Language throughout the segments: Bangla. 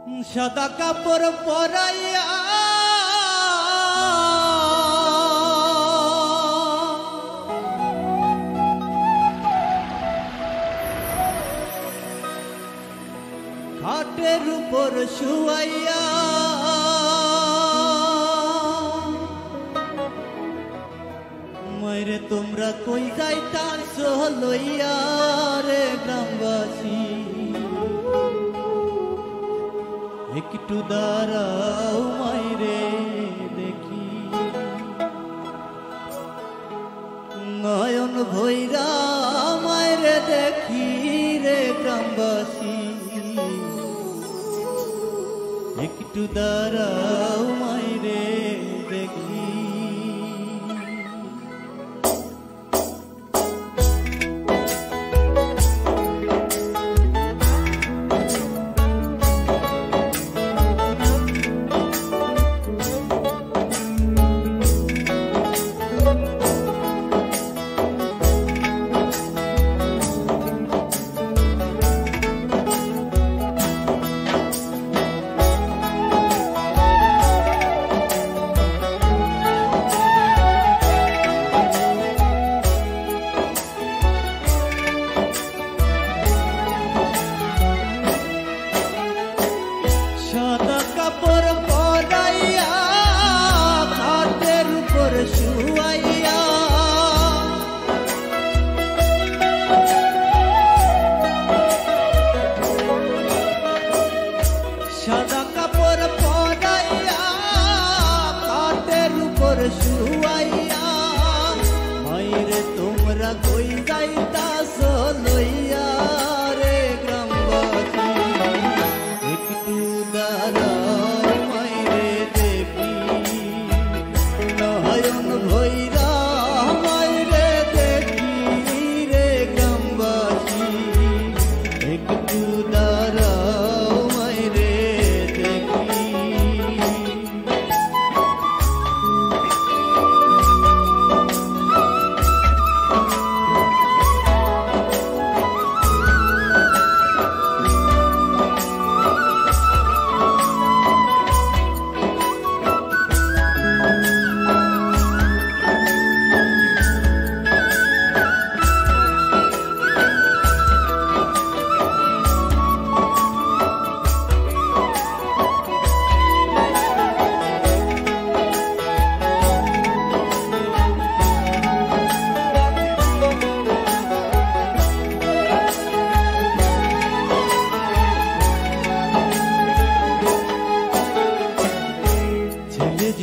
সাদা কাপড় পরাইয়া খাটের উপর শুয়াইয়া মাইরে তোমরা কই যাইতাছ লইয়া রে গ্রামবাসী একটু দাঁড়াও মাইরে দেখি নয়ন ভৈরা মাইরে দেখি রে গ্রামবাসী একটু দাঁড়াও মাইরে দেখি সাদা কাপড় পরাইয়া খাটের উপর শুয়াইয়া সাদা কাপড় পরাইয়া খাটের উপর শুয়াইয়া মাইরে তোমরা কই যাইতাছ লইয়া রে গ্রামবাসী একটু দাঁড়াও মাইরে দেখি নয়ন ভৈরা মাইরে দেখি রে গ্রামবাসী একটু দাঁড়াও মাইরে দেখি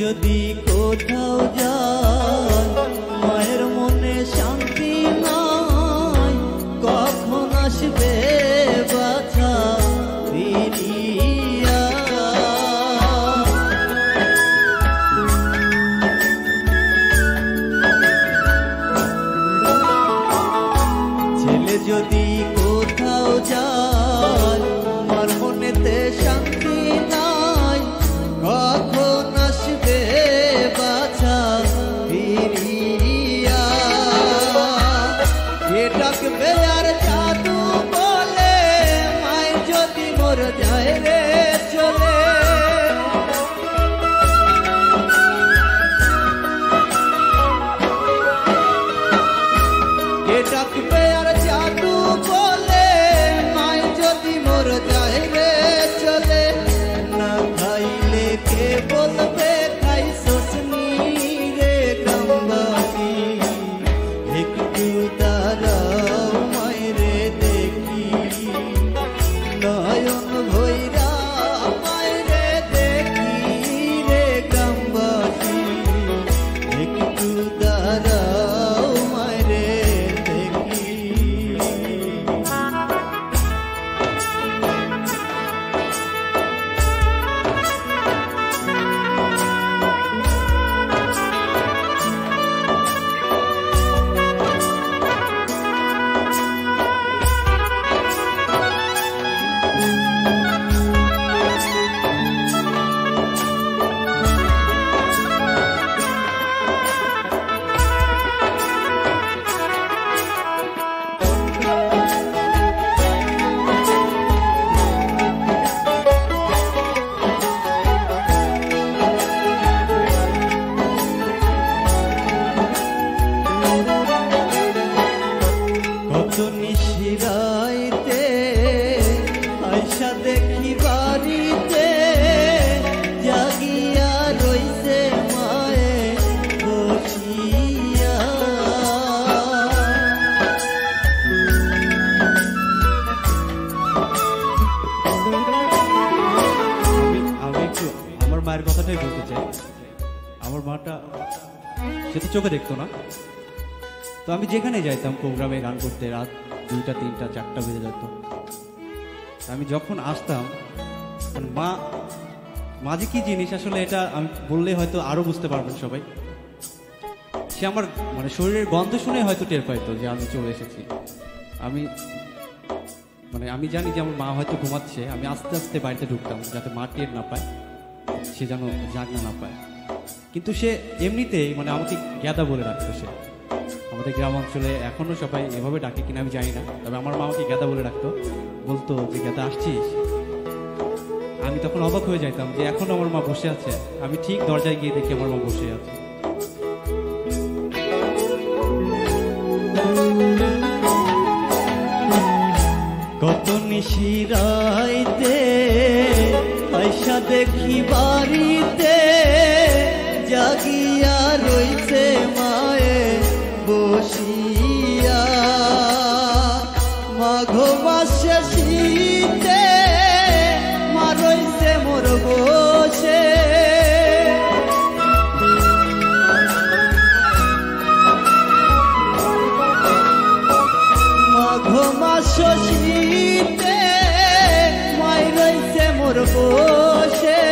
যদি কোথাও যায় মায়ের মনে শান্তি নাই কখন আসবে বাছা ফিরিয়া ছেলে যদি কোথাও যায় মার মনেতে শান্তি নাই কখন আসবে বাছা ফিরিয়া কে ডাকবে আর জাদু বলে মায় যদি মোর যায় রে চলে কে ডাকবে আর জাদু বলে মায় যদি মোর যায় রে চলে না খাইলে কে বলবে খাইছস নি রে গ্রামবাসী একটু দাঁড়াও মাইরে দেখি নয়ন ভৈরা কথাই বলতে চাই। আমার মাটা সে তো চোখে দেখতো না, তো আমি যেখানে যাইতাম প্রোগ্রামে গান করতে, রাত 2টা 3টা 4টা বেজে যেত। আমি যখন আসতাম, মা মা যে কি জিনিস আসলে এটা আমি বললে হয়তো আরো বুঝতে পারবেন সবাই। সে আমার মানে শরীরের গন্ধ শুনে হয়তো টের পাইতো যে আমি চলে এসেছি। আমি জানি যে আমার মা হয়তো ঘুমাচ্ছে, আমি আস্তে আস্তে বাড়িতে ঢুকতাম যাতে মা টের না পায়, সে যেন জাগনা না পায়। কিন্তু সে এমনিতেই আমাকে গ্যাদা বলে রাখতো। সে আমাদের গ্রাম অঞ্চলে এখনো সবাই এভাবে ডাকে কিনা আমি জানি না, তবে আমার মা আমাকে গ্যাদা বলে রাখতো, বলতো যে গ্যাদা আসছিস। আমি তখন অবাক হয়ে যাইতাম যে এখনো আমার মা বসে আছে। আমি ঠিক দরজায় গিয়ে দেখি আমার মা বসে আছে। কত নিশিরাইতে আয়সা দেখি বাড়িতে, জাগিয়া রইছে মায়ে বসিয়া। মাঘ মাসে শীতে মা রইছে মোর বসে। মাঘ মাস শীতে মাই রইছে মোর বসে।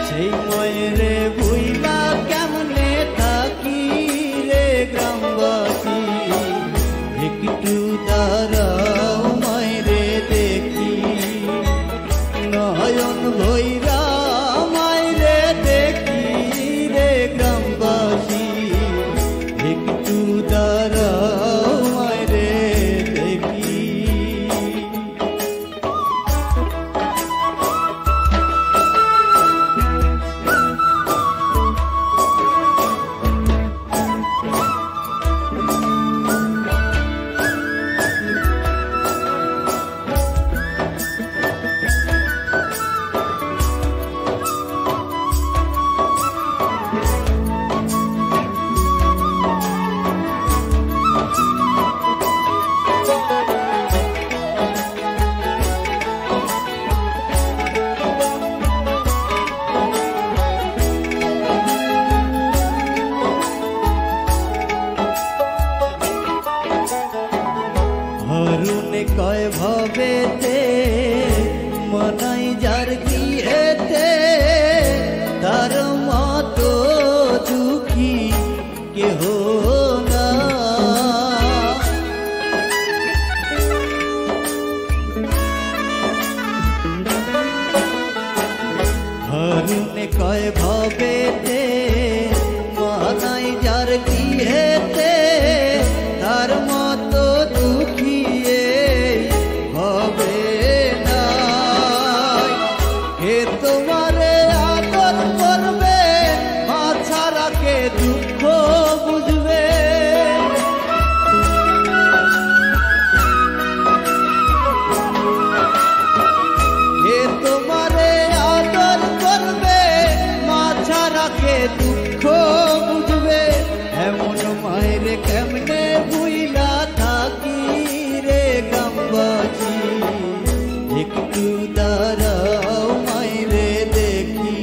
সেই মায়েরে বুইলা কেমনে থাকি রে গ্রামবাসী, একটু দাঁড়াও মায়েরে দেখি। নয়ন ভৈরা মায়েরে দেখি রে গ্রামবাসী, একটু দাঁড়াও মায়েরে দেখি। হরুনে কয় ভবেতে মনাই যার গিয়েতে, তার মতো দুঃখী কেহ না। হরুনে কয় ভবেতে মনাই যার গিয়েতে, তার মতো দুঃখী হবে না। কে তোমারে আদর করবে, মা ছাড়া কে দুঃখ বুঝবে। কে তোমারে আদর করবে, মা ছাড়া কে দুঃখ বুঝবে। এমন মায়ের কেমনে ভুইলা থাকি রে গ্রামবাসী, একটু দাঁড়াও মায়েরে দেখি।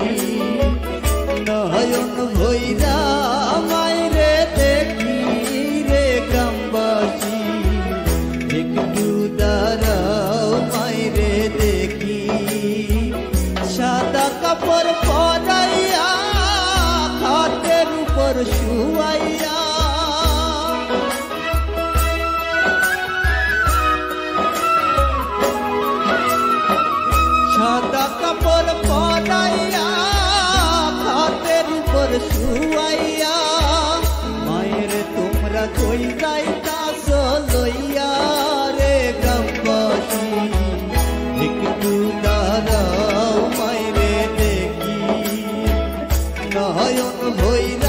নয়ন ভৈরা মায়েরে দেখি রে গ্রামবাসী, একটু দাঁড়াও মায়েরে দেখি। সাদা কাপড় পরাইয়া খাটের উপর শুয়াইয়া, সাদা কাপড় পরাইয়া খাটের উপর শুয়াইয়া। মায়ের তোমরা কই যাইতাছ লইয়া রে গ্রামবাসী, একটু দাঁড়াও মায়েরে দেখি। নয়ন ভৈরা